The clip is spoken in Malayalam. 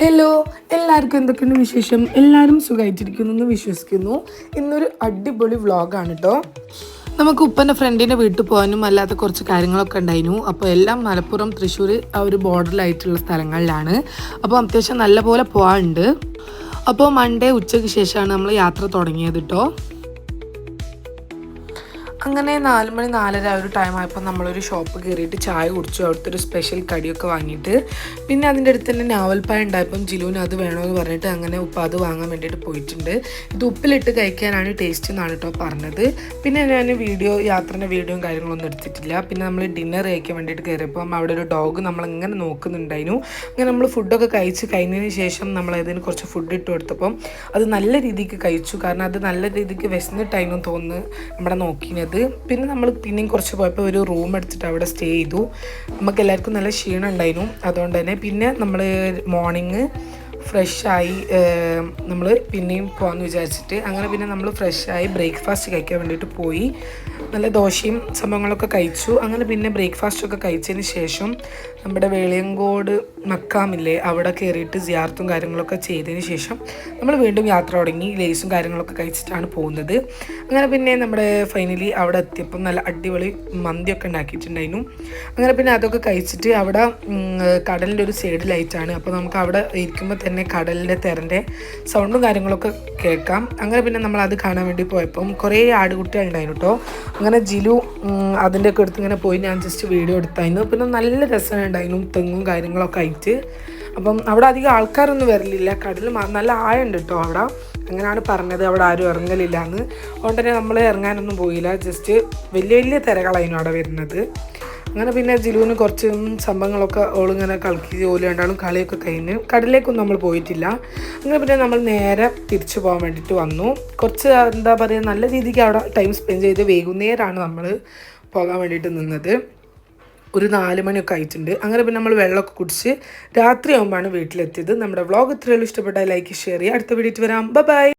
ഹലോ, എല്ലാവർക്കും എന്തൊക്കെയുണ്ട് വിശേഷം? എല്ലാവരും സുഖമായിട്ടിരിക്കുന്നു എന്ന് വിശ്വസിക്കുന്നു. ഇന്നൊരു അടിപൊളി വ്ളോഗാണ് കേട്ടോ. നമുക്ക് ഉപ്പൻ്റെ ഫ്രണ്ടിൻ്റെ വീട്ടിൽ പോകാനും അല്ലാത്ത കുറച്ച് കാര്യങ്ങളൊക്കെ ഉണ്ടായിരുന്നു. അപ്പോൾ എല്ലാം മലപ്പുറം തൃശ്ശൂർ ആ ഒരു ബോർഡറിലായിട്ടുള്ള സ്ഥലങ്ങളിലാണ്. അപ്പോൾ അത്യാവശ്യം നല്ലപോലെ പോകാനുണ്ട്. അപ്പോൾ മൺഡേ ഉച്ചയ്ക്ക് ശേഷമാണ് നമ്മൾ യാത്ര തുടങ്ങിയത് കേട്ടോ. അങ്ങനെ 4 മണി 4:30 ഒരു ടൈം ആയപ്പോൾ നമ്മളൊരു ഷോപ്പ് കയറിയിട്ട് ചായ കുടിച്ചു. അവിടുത്തെ ഒരു സ്പെഷ്യൽ കടിയൊക്കെ വാങ്ങിയിട്ട് പിന്നെ അതിൻ്റെ അടുത്ത് തന്നെ നാവൽപ്പായ ഉണ്ടായപ്പം ജിലുവിന് അത് വേണമെന്ന് പറഞ്ഞിട്ട് അങ്ങനെ ഉപ്പ അത് വാങ്ങാൻ വേണ്ടിയിട്ട് പോയിട്ടുണ്ട്. ഇത് ഉപ്പിലിട്ട് കഴിക്കാനാണ് ടേസ്റ്റ് എന്നാണ് കേട്ടോ പറഞ്ഞത്. പിന്നെ ഞാൻ യാത്രേൻ്റെ വീഡിയോയും കാര്യങ്ങളൊന്നും എടുത്തിട്ടില്ല. പിന്നെ നമ്മൾ ഡിന്നർ കഴിക്കാൻ വേണ്ടിയിട്ട് കയറിയപ്പം അവിടെ ഒരു ഡോഗ് നമ്മളിങ്ങനെ നോക്കുന്നുണ്ടായിരുന്നു. അങ്ങനെ നമ്മൾ ഫുഡൊക്കെ കഴിച്ച് കഴിഞ്ഞതിന് ശേഷം നമ്മൾ അതിന് കുറച്ച് ഫുഡ് ഇട്ട് കൊടുത്തപ്പം അത് നല്ല രീതിക്ക് കഴിച്ചു. കാരണം അത് നല്ല രീതിക്ക് വിശന്നിട്ടായിരുന്നു തോന്നുന്നു നമ്മുടെ നോക്കിയത്. പിന്നെ നമ്മൾ പിന്നെയും കുറച്ച് പോയപ്പോൾ ഒരു റൂം എടുത്തിട്ട് അവിടെ സ്റ്റേ ചെയ്തു. നമുക്ക് എല്ലാവർക്കും നല്ല ക്ഷീണം ഉണ്ടായിരുന്നു. അതുകൊണ്ട് തന്നെ പിന്നെ നമ്മൾ മോർണിംഗ് ഫ്രഷായി നമ്മൾ പിന്നെയും പോകാമെന്ന് വിചാരിച്ചിട്ട് അങ്ങനെ പിന്നെ നമ്മൾ ഫ്രഷായി ബ്രേക്ക്ഫാസ്റ്റ് കഴിക്കാൻ വേണ്ടിയിട്ട് പോയി. നല്ല ദോശയും സംഭവങ്ങളൊക്കെ കഴിച്ചു. അങ്ങനെ പിന്നെ ബ്രേക്ക്ഫാസ്റ്റൊക്കെ കഴിച്ചതിന് ശേഷം നമ്മുടെ വെളിയങ്കോട് മക്കാമില്ലേ അവിടെ കയറിയിട്ട് സിയാർത്തും കാര്യങ്ങളൊക്കെ ചെയ്തതിന് ശേഷം നമ്മൾ വീണ്ടും യാത്ര തുടങ്ങി. ലേസും കാര്യങ്ങളൊക്കെ കഴിച്ചിട്ടാണ് പോകുന്നത്. അങ്ങനെ പിന്നെ നമ്മുടെ ഫൈനലി അവിടെ എത്തിയപ്പം നല്ല അടിപൊളി മന്തിയൊക്കെ ഉണ്ടാക്കിയിട്ടുണ്ടായിരുന്നു. അങ്ങനെ പിന്നെ അതൊക്കെ കഴിച്ചിട്ട് അവിടെ കടലിൻ്റെ ഒരു സൈഡിലായിട്ടാണ്. അപ്പോൾ നമുക്ക് അവിടെ ഇരിക്കുമ്പോൾ തന്നെ കടലിൻ്റെ തിരൻ്റെ സൗണ്ടും കാര്യങ്ങളൊക്കെ കേൾക്കാം. അങ്ങനെ പിന്നെ നമ്മൾ അത് കാണാൻ വേണ്ടി പോയപ്പം കുറേ ആടുകുട്ടികളുണ്ടായിരുന്നു കേട്ടോ. അങ്ങനെ ജിലു അതിൻ്റെയൊക്കെ എടുത്ത് ഇങ്ങനെ പോയി ഞാൻ ജസ്റ്റ് വീഡിയോ എടുത്തായിരുന്നു. പിന്നെ നല്ല രസമുണ്ടായിരുന്നു തെങ്ങും കാര്യങ്ങളൊക്കെ ആയിട്ട്. അപ്പം അവിടെ അധികം ആൾക്കാരൊന്നും വരലില്ല. കടൽ നല്ല ആഴമുണ്ട് കേട്ടോ അവിടെ. അങ്ങനെയാണ് പറഞ്ഞത് അവിടെ ആരും ഇറങ്ങലില്ല എന്ന്. അതുകൊണ്ട് തന്നെ നമ്മൾ ഇറങ്ങാനൊന്നും പോയില്ല. ജസ്റ്റ് വലിയ വലിയ തിരകളായിരുന്നു അവിടെ വരുന്നത്. അങ്ങനെ പിന്നെ ജിലുവിന് കുറച്ച് സംഭവങ്ങളൊക്കെ ഓളിങ്ങനെ കളിക്കി ജോലി രണ്ടാളും കളിയൊക്കെ കഴിഞ്ഞ് കടലിലേക്കൊന്നും നമ്മൾ പോയിട്ടില്ല. അങ്ങനെ പിന്നെ നമ്മൾ നേരെ തിരിച്ചു പോകാൻ വേണ്ടിയിട്ട് വന്നു. കുറച്ച് എന്താ പറയുക നല്ല രീതിക്ക് അവിടെ ടൈം സ്പെൻഡ് ചെയ്ത് വൈകുന്നേരമാണ് നമ്മൾ പോകാൻ വേണ്ടിയിട്ട് നിന്നത്. ഒരു 4 മണിയൊക്കെ ആയിട്ടുണ്ട്. അങ്ങനെ പിന്നെ നമ്മൾ വെള്ളമൊക്കെ കുടിച്ച് രാത്രിയാകുമ്പോഴാണ് വീട്ടിലെത്തിയത്. നമ്മുടെ വ്ളോഗ് ഇത്രയും ഇഷ്ടപ്പെട്ടാൽ ലൈക്ക് ഷെയർ ചെയ്യുക. അടുത്ത വീഡിയോയിൽ വരാം. ബൈ.